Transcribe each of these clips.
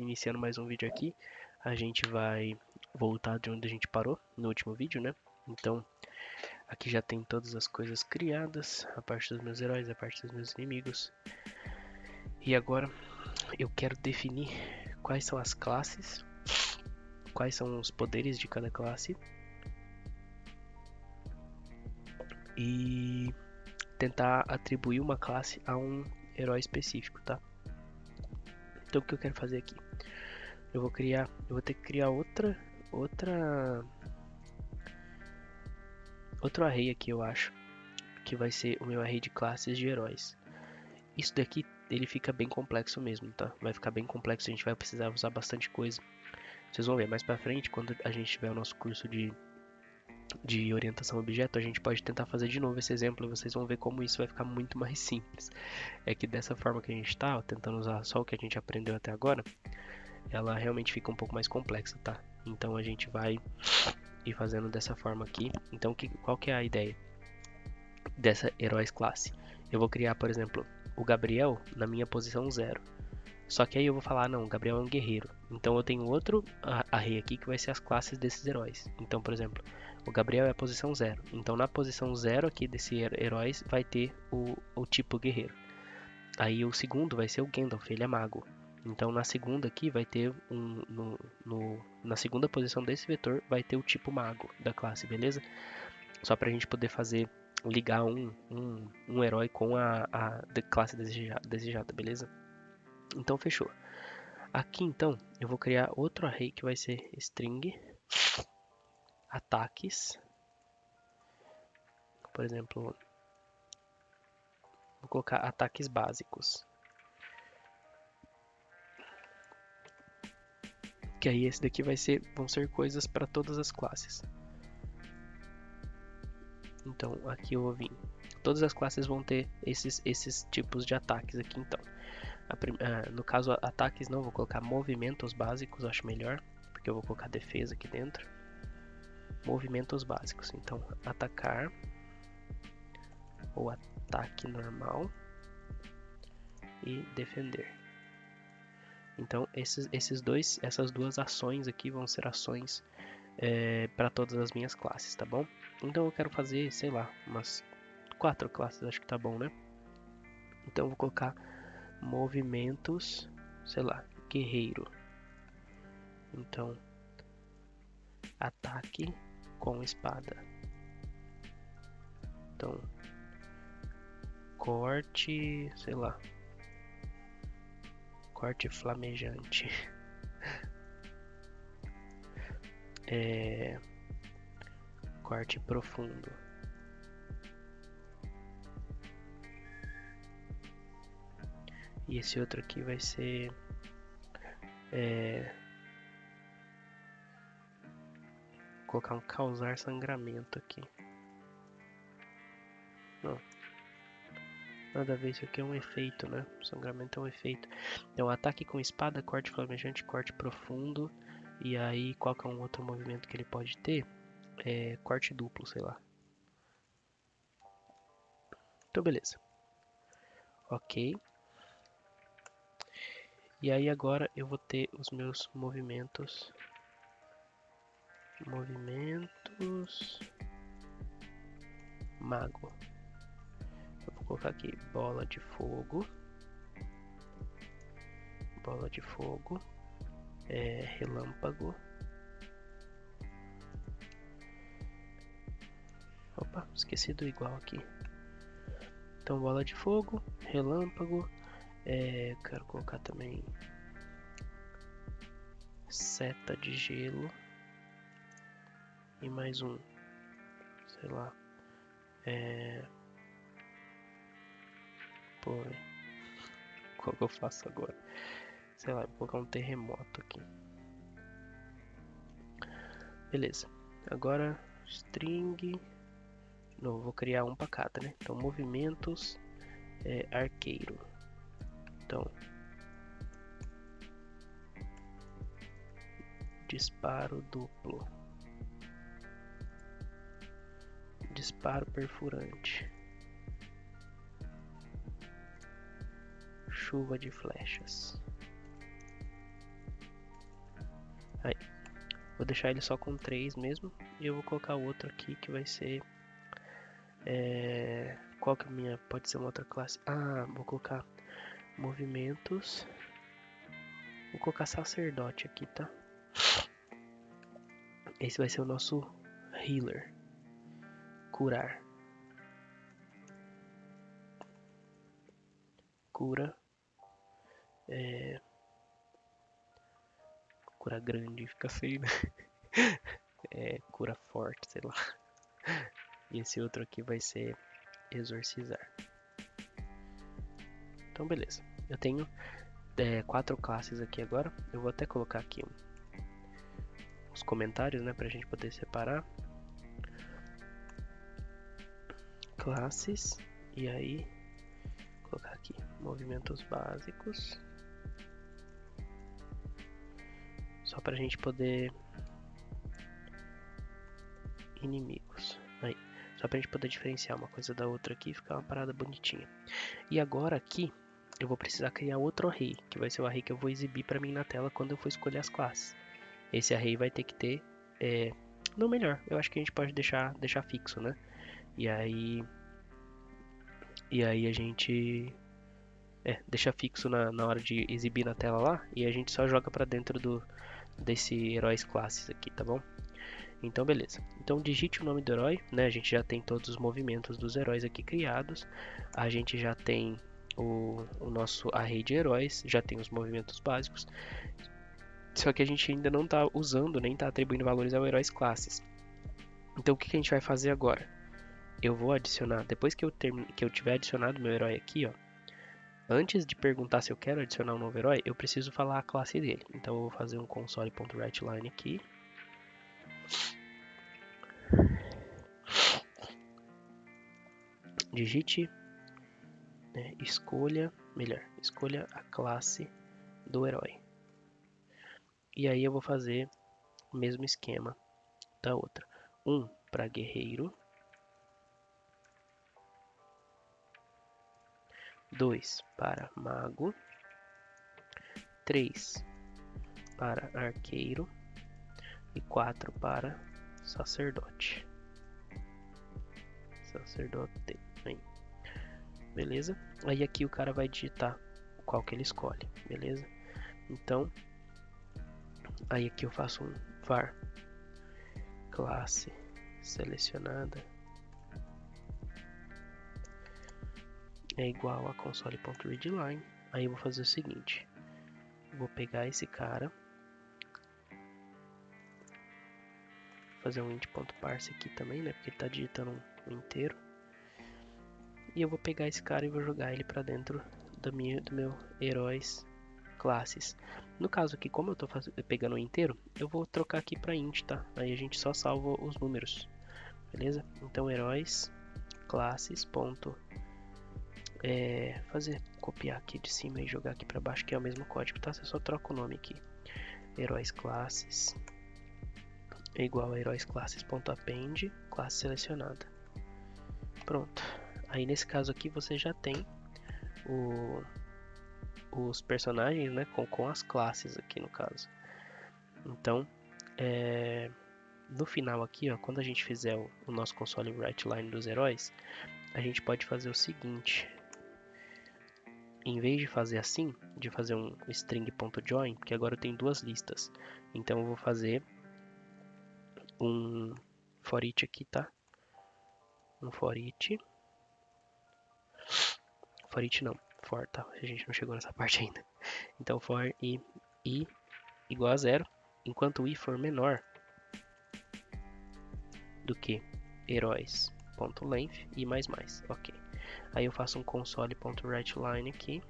iniciando mais um vídeo aqui. A gente vai voltar de onde a gente parou no último vídeo, né? Então, aqui já tem todas as coisas criadas, a parte dos meus heróis, a parte dos meus inimigos. E agora eu quero definir quais são as classes, quais são os poderes de cada classe e tentar atribuir uma classe a um herói específico, tá? Então o que eu quero fazer aqui? Eu vou ter que criar outro array aqui, eu acho, que vai ser o meu array de classes de heróis. Isso daqui, ele fica bem complexo mesmo, tá? Vai ficar bem complexo, a gente vai precisar usar bastante coisa. Vocês vão ver mais pra frente, quando a gente tiver o nosso curso de orientação a objeto, a gente pode tentar fazer de novo esse exemplo e vocês vão ver como isso vai ficar muito mais simples. É que dessa forma que a gente tá, ó, tentando usar só o que a gente aprendeu até agora, ela realmente fica um pouco mais complexa, tá? Então a gente vai ir fazendo dessa forma aqui. Então qual que é a ideia dessa heróis classe? Eu vou criar, por exemplo, o Gabriel na minha posição 0. Só que aí eu vou falar, não, o Gabriel é um guerreiro. Então eu tenho outro array aqui que vai ser as classes desses heróis. Então, por exemplo, o Gabriel é a posição 0. Então na posição 0 aqui desse heróis vai ter o tipo guerreiro. Aí o segundo vai ser o Gandalf, ele é mago. Então na segunda aqui vai ter na segunda posição desse vetor vai ter o tipo mago da classe, beleza? Só pra gente poder ligar um herói com a classe desejada, beleza? Então fechou. Aqui então eu vou criar outro array que vai ser string ataques. Por exemplo, vou colocar ataques básicos. Que aí esse daqui vão ser coisas para todas as classes. Então aqui eu vou vir. Todas as classes vão ter esses tipos de ataques aqui então. No caso ataques não, vou colocar movimentos básicos, acho melhor, porque eu vou colocar defesa aqui dentro. Movimentos básicos, então atacar ou ataque normal e defender. Então essas duas ações aqui vão ser ações para todas as minhas classes, tá bom? Então eu quero fazer, sei lá, umas 4 classes, acho que tá bom, né? Então eu vou colocar movimentos, sei lá, guerreiro. Então ataque com espada. Então corte, sei lá, corte flamejante. Corte profundo. E esse outro aqui vai ser colocar um causar sangramento aqui. Não. Nada a ver, isso aqui é um efeito, né? Sangramento é um efeito. Então, ataque com espada, corte flamejante, corte profundo. E aí, qual que é um outro movimento que ele pode ter? Corte duplo, sei lá. Então, beleza. Ok. E aí, agora eu vou ter os meus movimentos. Movimentos. Mago. Eu vou colocar aqui bola de fogo. Bola de fogo. Relâmpago. Opa, esqueci do igual aqui. Então, bola de fogo, relâmpago. Quero colocar também seta de gelo. E mais um, sei lá. Pô, qual que eu faço agora? Sei lá, vou colocar um terremoto aqui. Beleza. Agora, string. Não, vou criar um para cada, né? Então, movimentos, arqueiro. Então, disparo duplo. Disparo perfurante. Chuva de flechas. Aí, vou deixar ele só com 3 mesmo. E eu vou colocar outro aqui que vai ser... qual que é a minha... Pode ser uma outra classe. Ah, vou colocar movimentos. Vou colocar sacerdote aqui, tá? Esse vai ser o nosso healer. Curar. Cura. Cura grande, fica feio, né? Cura forte, sei lá. E esse outro aqui vai ser exorcizar. Então, beleza. Eu tenho 4 classes aqui agora. Eu vou até colocar aqui os comentários, né? Pra gente poder separar. Classes. E aí, colocar aqui movimentos básicos. Só pra gente poder... Inimigos. Aí. Só pra gente poder diferenciar uma coisa da outra aqui e ficar uma parada bonitinha. E agora aqui, eu vou precisar criar outro array, que vai ser o array que eu vou exibir pra mim na tela quando eu for escolher as classes. Esse array vai ter que ter... Não, melhor, eu acho que a gente pode deixar fixo, né? E aí a gente... deixa fixo na hora de exibir na tela lá, e a gente só joga pra dentro desse heróis classes aqui, tá bom? Então, beleza. Então, digite o nome do herói, né? A gente já tem todos os movimentos dos heróis aqui criados. A gente já tem o nosso array de heróis, já tem os movimentos básicos. Só que a gente ainda não está usando, nem está atribuindo valores ao heróis classes. Então, o que a gente vai fazer agora? Eu vou adicionar, depois que eu tiver adicionado meu herói aqui, ó. Antes de perguntar se eu quero adicionar um novo herói, eu preciso falar a classe dele. Então, eu vou fazer um console.writeLine aqui. Digite, escolha a classe do herói. E aí eu vou fazer o mesmo esquema da outra. 1 para guerreiro, 2 para mago, 3 para arqueiro e 4 para sacerdote. Sacerdote. Aí. Beleza? Aí aqui o cara vai digitar qual que ele escolhe, beleza? Então, aí aqui eu faço um var classe selecionada é igual a console.readline. Aí eu vou fazer o seguinte, vou pegar esse cara, fazer um int.parse aqui também, né? Porque ele tá digitando um inteiro. E eu vou pegar esse cara e vou jogar ele para dentro do meu heróis classes. No caso aqui, como eu tô pegando o inteiro, eu vou trocar aqui para int, tá? Aí a gente só salva os números, beleza? Então heróis classes ponto copiar aqui de cima e jogar aqui para baixo, que é o mesmo código, tá? Você só troca o nome aqui. Heróis classes é igual a heróis classes.append classe selecionada. Pronto. Aí nesse caso aqui você já tem os personagens, né, com as classes aqui no caso. Então, no final aqui, ó, quando a gente fizer o nosso console writeLine dos heróis, a gente pode fazer o seguinte. Em vez de fazer assim, de fazer um string.join, porque agora eu tenho duas listas. Então eu vou fazer um for each aqui, tá? Um for each. For each não, for, tá? A gente não chegou nessa parte ainda. Então for i igual a 0, enquanto i for menor do que heróis.length e mais, ok. Aí eu faço um console.writeLine aqui,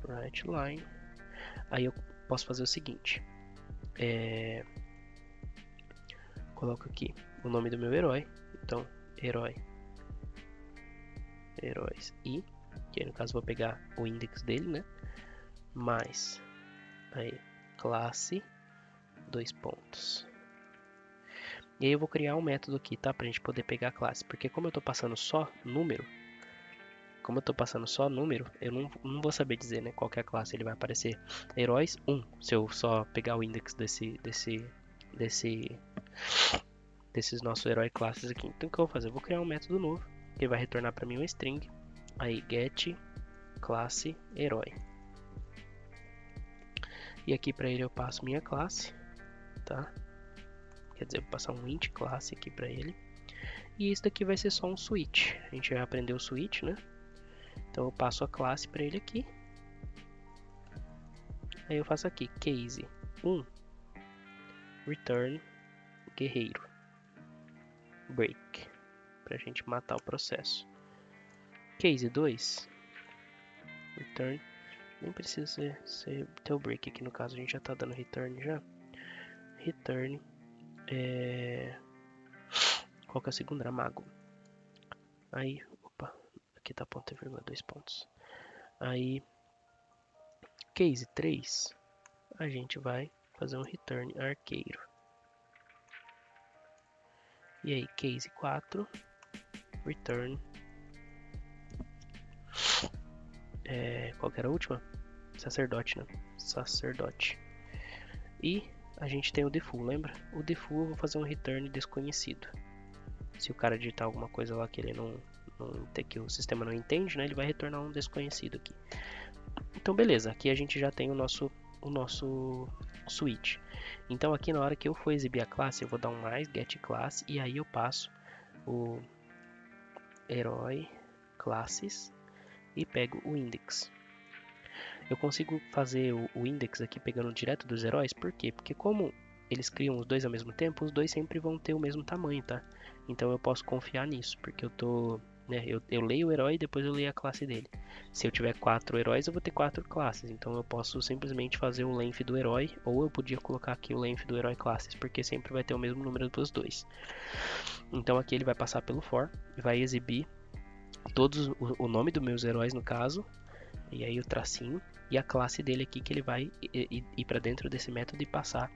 writeLine. Aí eu posso fazer o seguinte, coloco aqui o nome do meu herói, então heróis i, que aí no caso eu vou pegar o index dele, né, mais aí classe, 2 pontos. E aí eu vou criar um método aqui, tá? Pra gente poder pegar a classe. Porque como eu tô passando só número, como eu tô passando só número, eu não vou saber dizer, né, qual que é a classe. Ele vai aparecer heróis 1, se eu só pegar o index desses nossos herói classes aqui. Então o que eu vou fazer? Eu vou criar um método novo, que vai retornar para mim uma string. Aí get classe herói. E aqui para ele eu passo minha classe, tá? Quer dizer, eu vou passar um int classe aqui para ele. E isso daqui vai ser só um switch. A gente vai aprender o switch, né? Então eu passo a classe para ele aqui. Aí eu faço aqui case 1 return guerreiro break, para a gente matar o processo. Case 2 return, nem precisa ter o break aqui, no caso a gente já está dando return já. Return qual que é a segunda? Era mago. Aí, opa, aqui tá ponto e vírgula, 2 pontos. Aí, case 3, a gente vai fazer um return arqueiro. E aí, case 4, return, qual que era a última? Sacerdote, né? Sacerdote. E a gente tem o default, lembra? O default eu vou fazer um return desconhecido. Se o cara digitar alguma coisa lá que ele que o sistema não entende, né? Ele vai retornar um desconhecido aqui. Então beleza, aqui a gente já tem o nosso switch. Então aqui na hora que eu for exibir a classe, eu vou dar um mais get classe e aí eu passo o herói classes e pego o index. Eu consigo fazer o index aqui pegando direto dos heróis, por quê? Porque como eles criam os dois ao mesmo tempo, os dois sempre vão ter o mesmo tamanho, tá? Então eu posso confiar nisso, porque eu leio o herói e depois eu leio a classe dele. Se eu tiver 4 heróis, eu vou ter 4 classes, então eu posso simplesmente fazer o length do herói, ou eu podia colocar aqui o length do herói classes, porque sempre vai ter o mesmo número dos dois. Então aqui ele vai passar pelo for, vai exibir o nome dos meus heróis no caso, e aí o tracinho, e a classe dele aqui que ele vai ir para dentro desse método e passar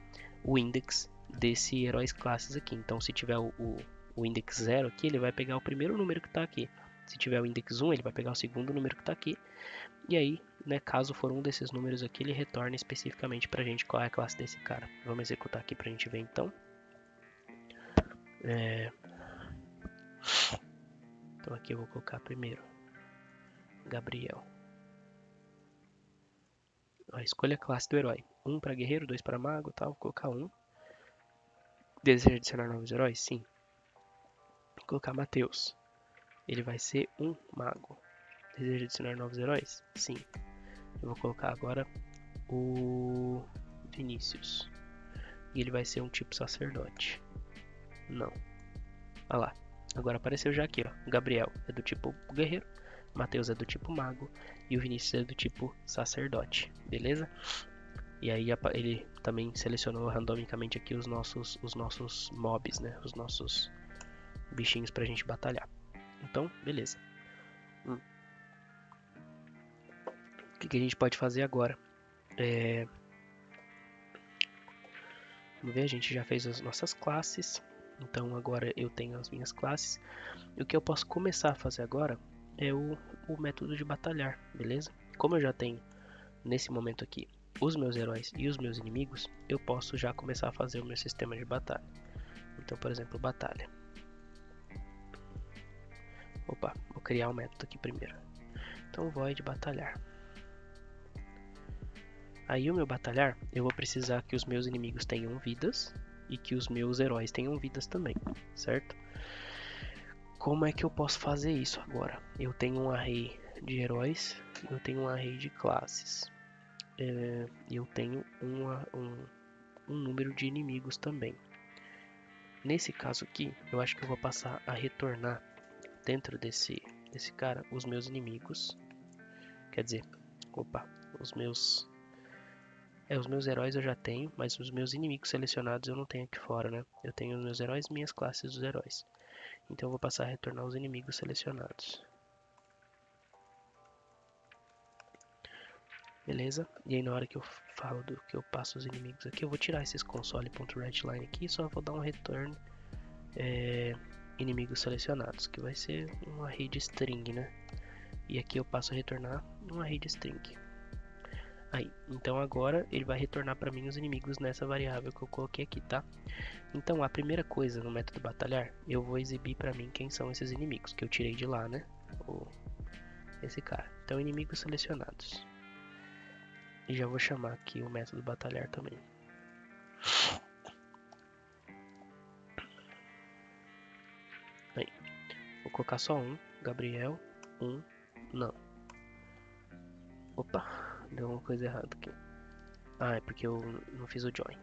o index desse heróis classes aqui. Então se tiver o index 0 aqui, ele vai pegar o primeiro número que está aqui. Se tiver o index 1, ele vai pegar o segundo número que está aqui. E aí, né, caso for um desses números aqui, ele retorna especificamente para a gente qual é a classe desse cara. Vamos executar aqui para a gente ver então. Então aqui eu vou colocar primeiro Gabriel. Escolha a classe do herói. 1 para guerreiro, 2 para mago, tal. Vou colocar 1. Deseja adicionar novos heróis? Sim. Vou colocar Matheus. Ele vai ser um mago. Deseja adicionar novos heróis? Sim. Eu vou colocar agora o Vinícius. E ele vai ser um tipo sacerdote. Não. Olha lá. Agora apareceu já aqui, ó. O Gabriel é do tipo guerreiro. Matheus é do tipo mago. E o Vinícius é do tipo sacerdote. Beleza? E aí ele também selecionou randomicamente aqui os nossos mobs, né? Os nossos bichinhos pra gente batalhar. Então, beleza. O que a gente pode fazer agora? Vamos ver, a gente já fez as nossas classes. Então agora eu tenho as minhas classes. E o que eu posso começar a fazer agora é o método de batalhar, beleza? Como eu já tenho, nesse momento aqui, os meus heróis e os meus inimigos, eu posso já começar a fazer o meu sistema de batalha. Então, por exemplo, batalha. Opa, vou criar um método aqui primeiro. Então, void batalhar. Aí o meu batalhar, eu vou precisar que os meus inimigos tenham vidas e que os meus heróis tenham vidas também, certo? Como é que eu posso fazer isso agora? Eu tenho um array de heróis, eu tenho um array de classes. Eu tenho um número de inimigos também. Nesse caso aqui, eu acho que eu vou passar a retornar dentro desse cara os meus inimigos. Quer dizer, os meus heróis eu já tenho, mas os meus inimigos selecionados eu não tenho aqui fora, né? Eu tenho os meus heróis e minhas classes dos heróis. Então eu vou passar a retornar os inimigos selecionados. Beleza? E aí na hora que eu falo do que eu passo os inimigos aqui, eu vou tirar esses console.writeLine aqui e só vou dar um return inimigos selecionados, que vai ser um array de string, né? E aqui eu passo a retornar um array de string. Aí, então agora ele vai retornar para mim os inimigos nessa variável que eu coloquei aqui, tá? Então a primeira coisa no método batalhar, eu vou exibir para mim quem são esses inimigos que eu tirei de lá, né? Esse cara. Então inimigos selecionados. E já vou chamar aqui o método batalhar também. Aí, vou colocar só um, Gabriel, não. Opa, deu uma coisa errada aqui. Ah, é porque eu não fiz o join.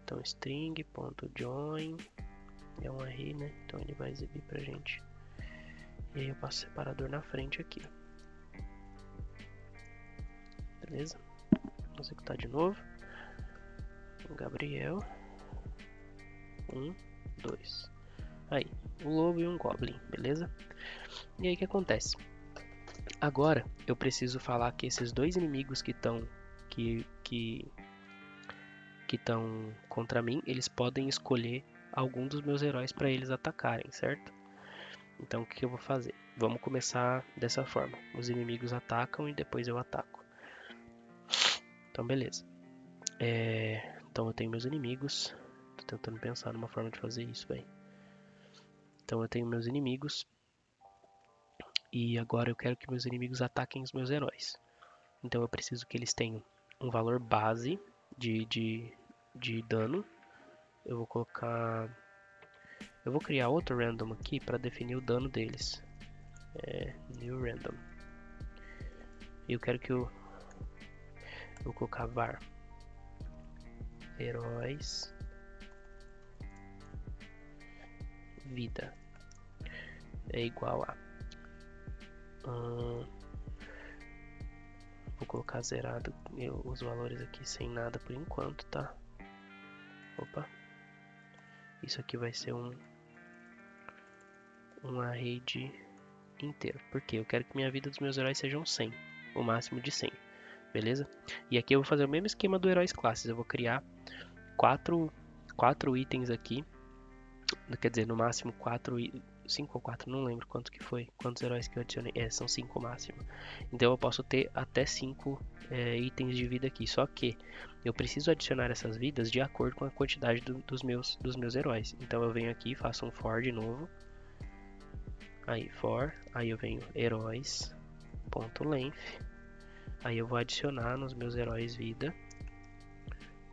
Então string.join é um array, né? Então ele vai exibir pra gente. E aí eu passo o separador na frente aqui. Beleza? Vou executar de novo. Gabriel 2. Aí, um lobo e um goblin, beleza? E aí o que acontece? Agora eu preciso falar que esses dois inimigos que estão contra mim, eles podem escolher algum dos meus heróis para eles atacarem, certo? Então o que eu vou fazer? Vamos começar dessa forma. Os inimigos atacam e depois eu ataco. Então beleza. Então eu tenho meus inimigos. Tô tentando pensar numa forma de fazer isso, velho. Então eu tenho meus inimigos. E agora eu quero que meus inimigos ataquem os meus heróis. Então eu preciso que eles tenham um valor base de dano. Eu vou colocar... Eu vou criar outro random aqui para definir o dano deles. New random. E eu quero que eu vou colocar var heróis vida é igual a vou colocar zerado os valores aqui sem nada por enquanto, tá? Opa, isso aqui vai ser um array de inteiro, porque eu quero que minha vida dos meus heróis sejam 100, o máximo de 100, beleza? E aqui eu vou fazer o mesmo esquema do heróis classes, eu vou criar quatro itens aqui, quer dizer, no máximo 5 ou 4, não lembro quanto que foi, quantos heróis que eu adicionei, são 5 o máximo. Então eu posso ter até 5 itens de vida aqui, só que eu preciso adicionar essas vidas de acordo com a quantidade dos meus heróis. Então eu venho aqui, faço um for de novo, aí for, aí eu venho heróis.length, aí eu vou adicionar nos meus heróis vida,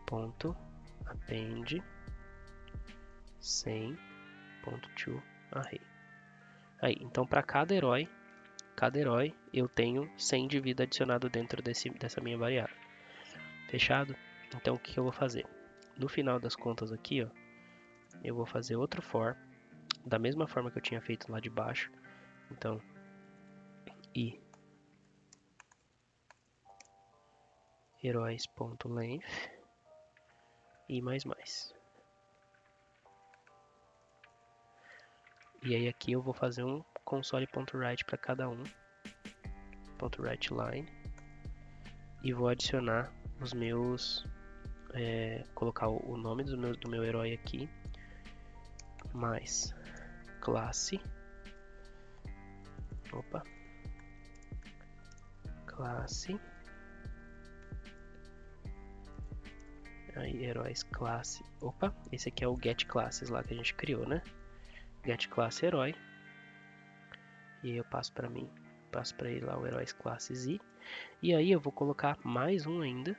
ponto, append 100.to array. Aí, então para cada herói eu tenho 100 de vida adicionado dentro dessa minha variável. Fechado? Então o que eu vou fazer? No final das contas aqui, ó, eu vou fazer outro for, da mesma forma que eu tinha feito lá de baixo. Então, i heróis.length e mais. E aí aqui eu vou fazer um console.write para cada um, .writeLine, e vou adicionar os meus, colocar o nome do meu herói aqui, mais classe, aí heróis classe, esse aqui é o get classes lá que a gente criou, né? Get classe herói, e aí eu passo para ele lá o heróis classes e aí eu vou colocar mais um ainda,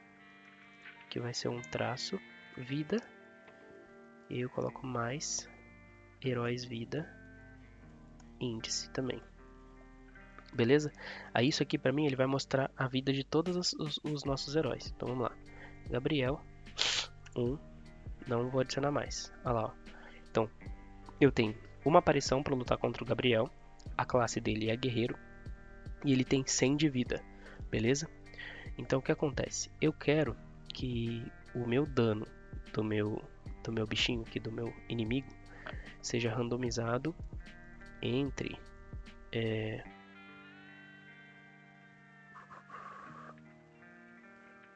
que vai ser um traço vida, e eu coloco mais heróis vida índice também. Beleza? Aí isso aqui para mim ele vai mostrar a vida de todos os nossos heróis. Então vamos lá. Gabriel 1, não vou adicionar mais. Olha lá, ó. Então eu tenho uma aparição para lutar contra o Gabriel. A classe dele é guerreiro e ele tem 100 de vida. Beleza? Então o que acontece? Eu quero que o meu dano do meu bichinho aqui, do meu inimigo, seja randomizado entre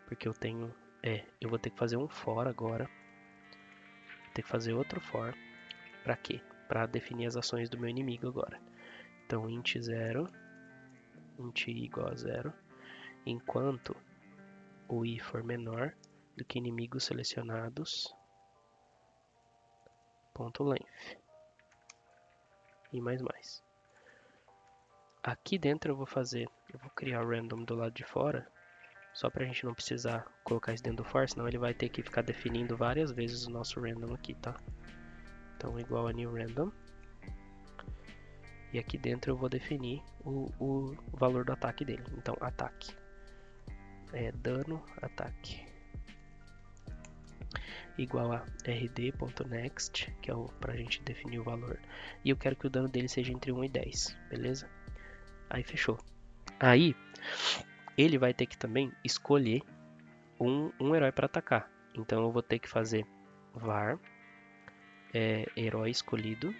porque eu tenho eu vou ter que fazer um for agora, vou ter que fazer outro for, para quê? Para definir as ações do meu inimigo agora. Então int 0 int i igual a 0, enquanto o i for menor do que inimigos selecionados, ponto length, e mais. Aqui dentro eu vou criar o random do lado de fora, só para a gente não precisar colocar isso dentro do for, senão ele vai ter que ficar definindo várias vezes o nosso random aqui, tá? Então, igual a new random. E aqui dentro eu vou definir o valor do ataque dele. Então, ataque. Dano, ataque. Igual a rd.next, que é pra gente definir o valor. E eu quero que o dano dele seja entre 1 e 10, beleza? Aí, fechou. Aí, ele vai ter que também escolher um herói para atacar. Então eu vou ter que fazer var herói escolhido.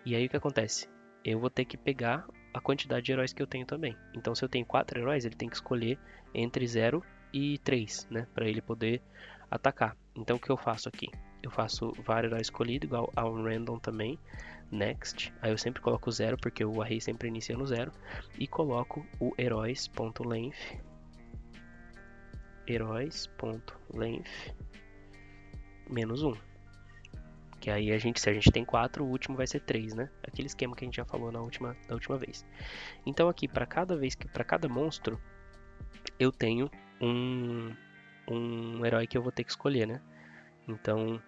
E aí o que acontece? Eu vou ter que pegar a quantidade de heróis que eu tenho também. Então se eu tenho 4 heróis, ele tem que escolher entre 0 e 3, né? Para ele poder atacar. Então o que eu faço aqui? Eu faço var herói escolhido igual ao random também. Next. Aí eu sempre coloco 0 porque o array sempre inicia no 0. E coloco o heróis.length menos 1. Que aí se a gente tem 4, o último vai ser 3, né? Aquele esquema que a gente já falou da última vez. Então aqui, para cada monstro, eu tenho um herói que eu vou ter que escolher, né? Então,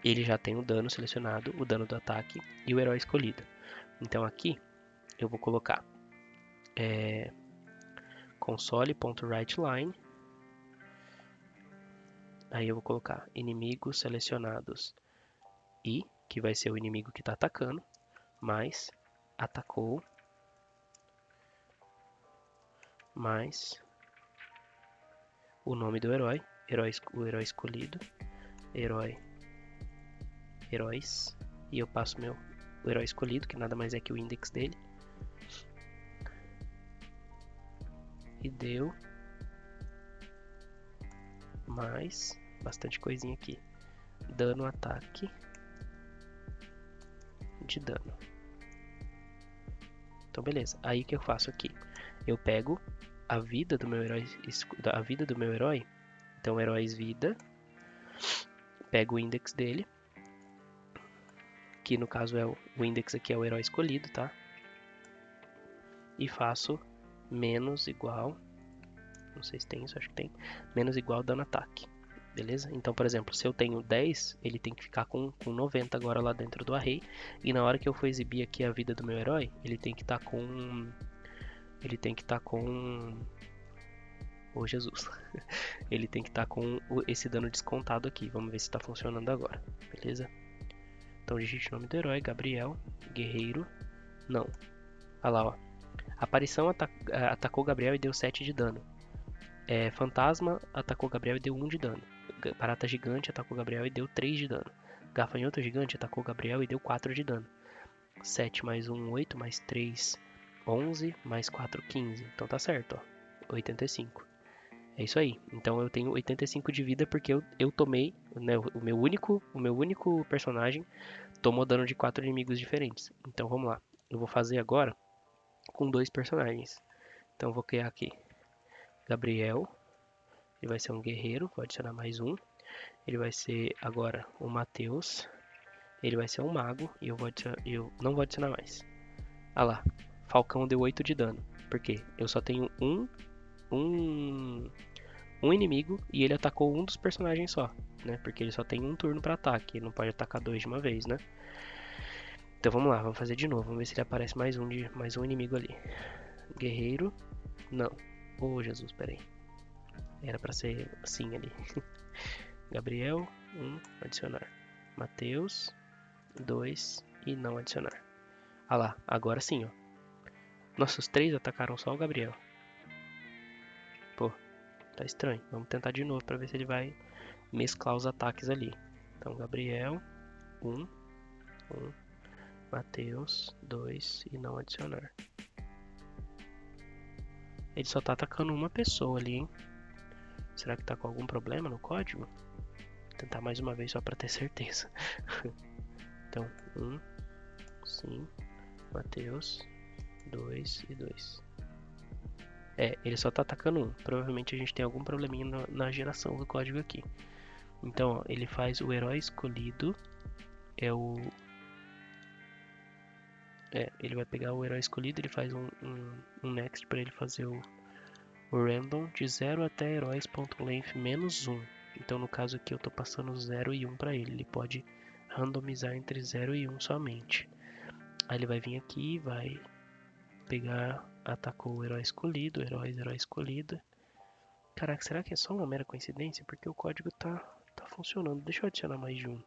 ele já tem o dano selecionado, o dano do ataque e o herói escolhido. Então aqui, eu vou colocar console.writeLine. Aí eu vou colocar inimigos selecionados i, que vai ser o inimigo que está atacando, mais atacou, mais o nome do herói, o herói escolhido, heróis, e eu passo o herói escolhido, que nada mais é que o index dele, e deu mais bastante coisinha aqui, dano, ataque de dano. Então beleza, aí o que eu faço aqui? Eu pego a vida do meu herói, então heróis vida, pego o index dele, que no caso o index aqui é o herói escolhido, tá? E faço menos igual, não sei se tem isso, acho que tem, menos igual dano ataque, beleza? Então, por exemplo, se eu tenho 10, ele tem que ficar com 90 agora lá dentro do array, e na hora que eu for exibir aqui a vida do meu herói, ele tem que estar com... Oh, Jesus. Ele tem que estar com esse dano descontado aqui. Vamos ver se está funcionando agora, beleza? Então digite o nome do herói, Gabriel, guerreiro, não. Olha lá, ó. Aparição atacou Gabriel e deu 7 de dano. Fantasma atacou Gabriel e deu 1 de dano. Barata gigante atacou Gabriel e deu 3 de dano. Gafanhoto gigante atacou Gabriel e deu 4 de dano. 7 mais 1, 8, mais 3, 11, mais 4, 15. Então tá certo, ó. 85. É isso aí. Então eu tenho 85 de vida porque eu tomei, né, o meu único personagem tomou dano de 4 inimigos diferentes. Então vamos lá. Eu vou fazer agora com 2 personagens. Então eu vou criar aqui Gabriel. Ele vai ser um guerreiro, vou adicionar mais um. Ele vai ser agora o Matheus. Ele vai ser um mago e eu não vou adicionar mais. Ah lá, Falcão deu 8 de dano. Por quê? Eu só tenho um inimigo e ele atacou um dos personagens só, né? Porque ele só tem um turno para ataque, ele não pode atacar 2 de uma vez, né? Então vamos lá, vamos fazer de novo, vamos ver se ele aparece mais um inimigo ali. Guerreiro, não. Oh, Jesus, peraí. Era para ser assim ali. Gabriel, 1, adicionar. Matheus, 2 e não adicionar. Ah lá, agora sim, ó. Nossa, os 3 atacaram só o Gabriel. Pô, tá estranho. Vamos tentar de novo para ver se ele vai mesclar os ataques ali. Então, Gabriel, 1, Matheus, 2 e não adicionar. Ele só tá atacando uma pessoa ali, hein? Será que tá com algum problema no código? Vou tentar mais uma vez só para ter certeza. Então, 1, sim, Matheus, 2 e 2. Ele só tá atacando um. Provavelmente a gente tem algum probleminha na geração do código aqui. Então, ó, ele faz o herói escolhido. Ele vai pegar o herói escolhido, ele faz um next para ele fazer o random de 0 até heróis.length menos 1. Então, no caso aqui, eu tô passando 0 e 1 para ele. Ele pode randomizar entre 0 e 1 somente. Aí ele vai vir aqui e vai pegar, atacou o herói escolhido, herói escolhido. Caraca, será que é só uma mera coincidência? Porque o código tá funcionando. Deixa eu adicionar mais de um.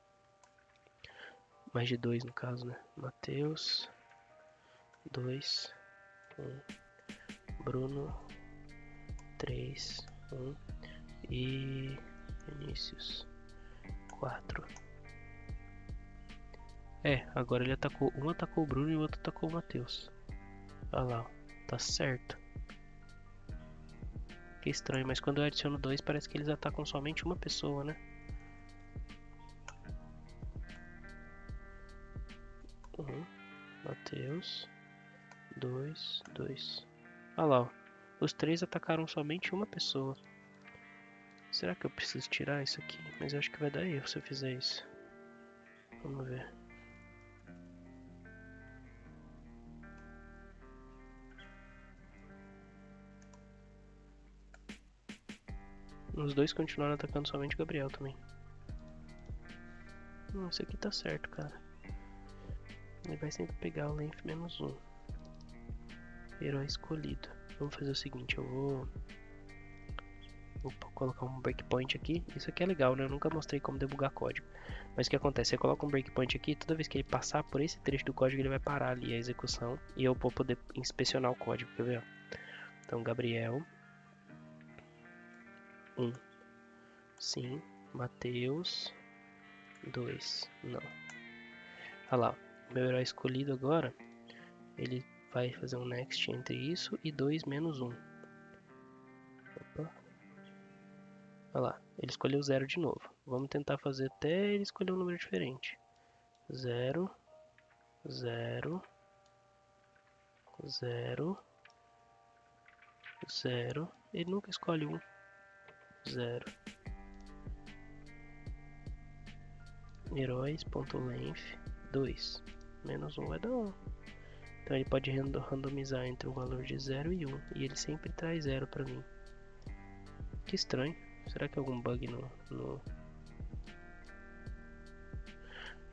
Mais de 2 no caso, né? Matheus, 2, 1. Bruno, 3, 1. E Vinícius, 4. Agora ele atacou. Um atacou o Bruno e o outro atacou o Matheus. Olha lá, tá certo. Que estranho, mas quando eu adiciono 2 parece que eles atacam somente uma pessoa, né? Matheus, 2, 2. Olha lá, ó. Os 3 atacaram somente uma pessoa. Será que eu preciso tirar isso aqui? Mas eu acho que vai dar erro se eu fizer isso. Vamos ver. Os dois continuaram atacando somente o Gabriel também. Isso aqui tá certo, cara. Ele vai sempre pegar o length menos 1. Herói escolhido. Vamos fazer o seguinte, eu vou colocar um breakpoint aqui. Isso aqui é legal, né? Eu nunca mostrei como debugar código. Mas o que acontece? Você coloca um breakpoint aqui, toda vez que ele passar por esse trecho do código, ele vai parar ali a execução. E eu vou poder inspecionar o código, quer ver? Então, Gabriel. 1. Sim. Matheus. 2. Não. Olha lá. Meu herói escolhido agora, ele vai fazer um next entre isso e 2 menos 1. Opa. Olha lá, ele escolheu 0 de novo. Vamos tentar fazer até ele escolher um número diferente. 0, 0, 0, 0. Ele nunca escolhe 1. 0. Heróis.length 2. Menos 1 vai dar 1. Então ele pode randomizar entre o valor de 0 e 1. E ele sempre traz 0 para mim. Que estranho. Será que é algum bug no...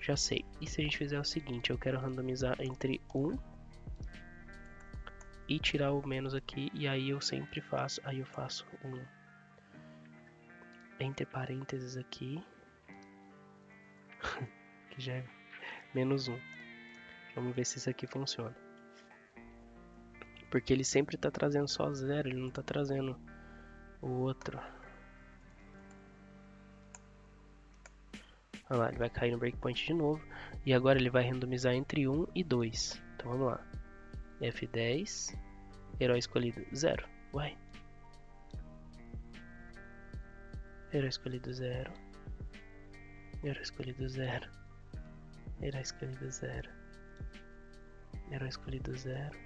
Já sei. E se a gente fizer o seguinte, eu quero randomizar entre 1 e tirar o menos aqui, e aí eu sempre faço, aí eu faço um entre parênteses aqui, que já é menos 1. Vamos ver se isso aqui funciona. Porque ele sempre está trazendo só 0, ele não está trazendo o outro. Olha lá, ele vai cair no breakpoint de novo. E agora ele vai randomizar entre 1 e 2. Então vamos lá. F10. Herói escolhido 0. Uai. Herói escolhido 0. Herói escolhido 0. Herói escolhido 0. Herói escolhido 0.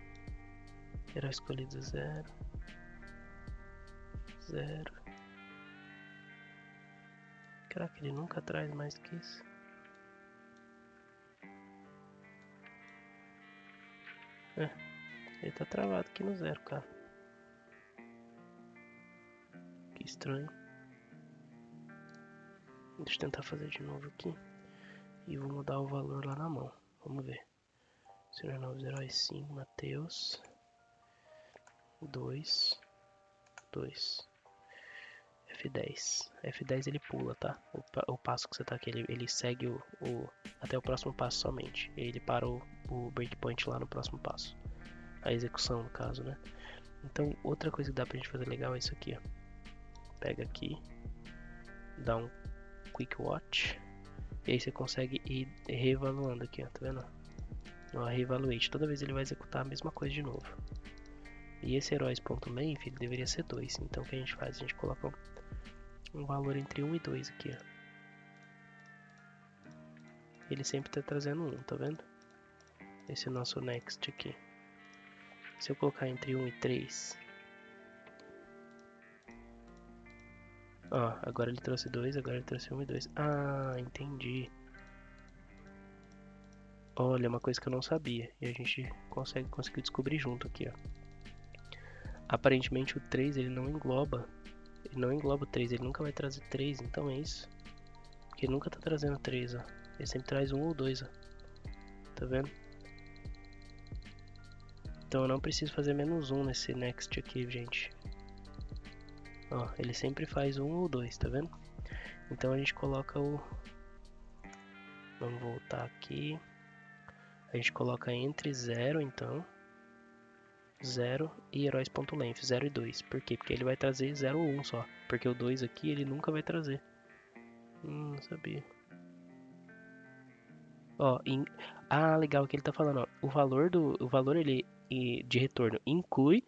Herói escolhido 0. 0. Caraca, ele nunca traz mais que isso. Ele tá travado aqui no 0, cara. Que estranho. Deixa eu tentar fazer de novo aqui. E vou mudar o valor lá na mão. Vamos ver. Será novos heróis sim. Matheus. 2. 2. F10. F10 ele pula, tá? O passo que você tá aqui, ele segue até o próximo passo somente. E ele para o breakpoint lá no próximo passo. A execução, no caso, né? Então, outra coisa que dá pra gente fazer legal é isso aqui, ó. Pega aqui, dá um Quick Watch, e aí você consegue ir reevaluando aqui, ó, tá vendo? Ó, Reevaluate, toda vez ele vai executar a mesma coisa de novo. E esse heróis.length ele deveria ser 2, então o que a gente faz? A gente coloca um valor entre 1 e 2 aqui, ó. Ele sempre tá trazendo 1, tá vendo? esse nosso next aqui. Se eu colocar entre 1 e 3... Ó, agora ele trouxe 2, agora ele trouxe 1 e 2. Ah, entendi. Olha, uma coisa que eu não sabia. E a gente conseguiu descobrir junto aqui, ó. Aparentemente o 3 ele não engloba. Ele não engloba o 3, ele nunca vai trazer 3, então é isso. Porque ele nunca tá trazendo 3, ó. Ele sempre traz 1 ou 2, ó. Tá vendo? Então eu não preciso fazer menos 1 nesse next aqui, gente. Ó, ele sempre faz 1 ou 2, tá vendo? Então a gente coloca o... Vamos voltar aqui. A gente coloca entre 0, então. 0 e heróis.length, 0 e 2. Por quê? Porque ele vai trazer 0 ou 1 só. Porque o 2 aqui ele nunca vai trazer. Não sabia. Ó, legal o que ele tá falando, ó. O valor ele de retorno inclui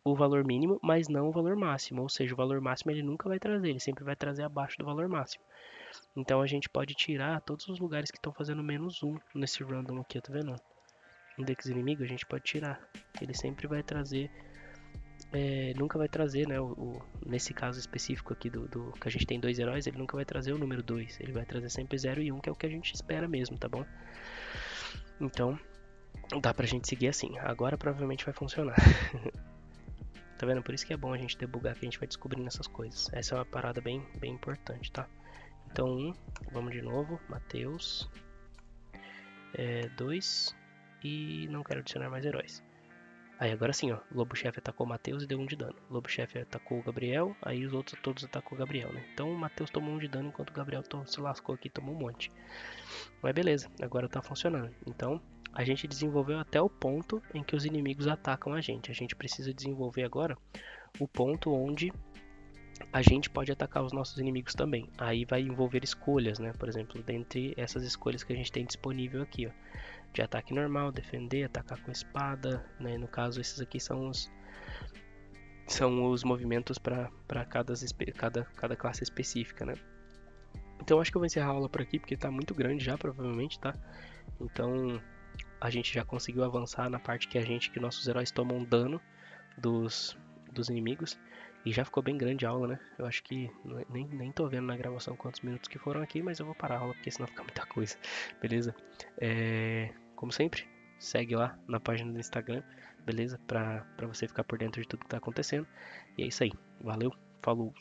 o valor mínimo, mas não o valor máximo. Ou seja, o valor máximo ele nunca vai trazer, ele sempre vai trazer abaixo do valor máximo. Então a gente pode tirar todos os lugares que estão fazendo menos 1 nesse random aqui, tá vendo? Index inimigo a gente pode tirar. Ele sempre vai trazer, nunca vai trazer, né? Nesse caso específico aqui do que a gente tem 2 heróis, ele nunca vai trazer o número 2. Ele vai trazer sempre 0 e 1, que é o que a gente espera mesmo, tá bom? Então, dá pra gente seguir assim. Agora provavelmente vai funcionar. Tá vendo? Por isso que é bom a gente debugar, que a gente vai descobrindo essas coisas. Essa é uma parada bem importante, tá? Então, vamos de novo. Matheus. 2. E não quero adicionar mais heróis. Aí agora sim, ó. Lobo-chefe atacou o Matheus e deu 1 de dano. Lobo-chefe atacou o Gabriel, aí os outros todos atacou o Gabriel, né? Então o Matheus tomou 1 de dano enquanto o Gabriel se lascou aqui e tomou um monte. Mas beleza, agora tá funcionando. Então a gente desenvolveu até o ponto em que os inimigos atacam a gente. A gente precisa desenvolver agora o ponto onde a gente pode atacar os nossos inimigos também. Aí vai envolver escolhas, né? Por exemplo, dentre essas escolhas que a gente tem disponível aqui, ó. De ataque normal, defender, atacar com espada, né? No caso, esses aqui são os movimentos para cada classe específica, né? Então acho que eu vou encerrar a aula por aqui, porque tá muito grande já, provavelmente, tá? Então a gente já conseguiu avançar na parte que nossos heróis tomam dano dos inimigos. E já ficou bem grande a aula, né? Eu acho que nem tô vendo na gravação quantos minutos que foram aqui, mas eu vou parar a aula porque senão fica muita coisa, beleza? Como sempre, segue lá na página do Instagram, beleza? Pra você ficar por dentro de tudo que tá acontecendo. E é isso aí. Valeu, falou!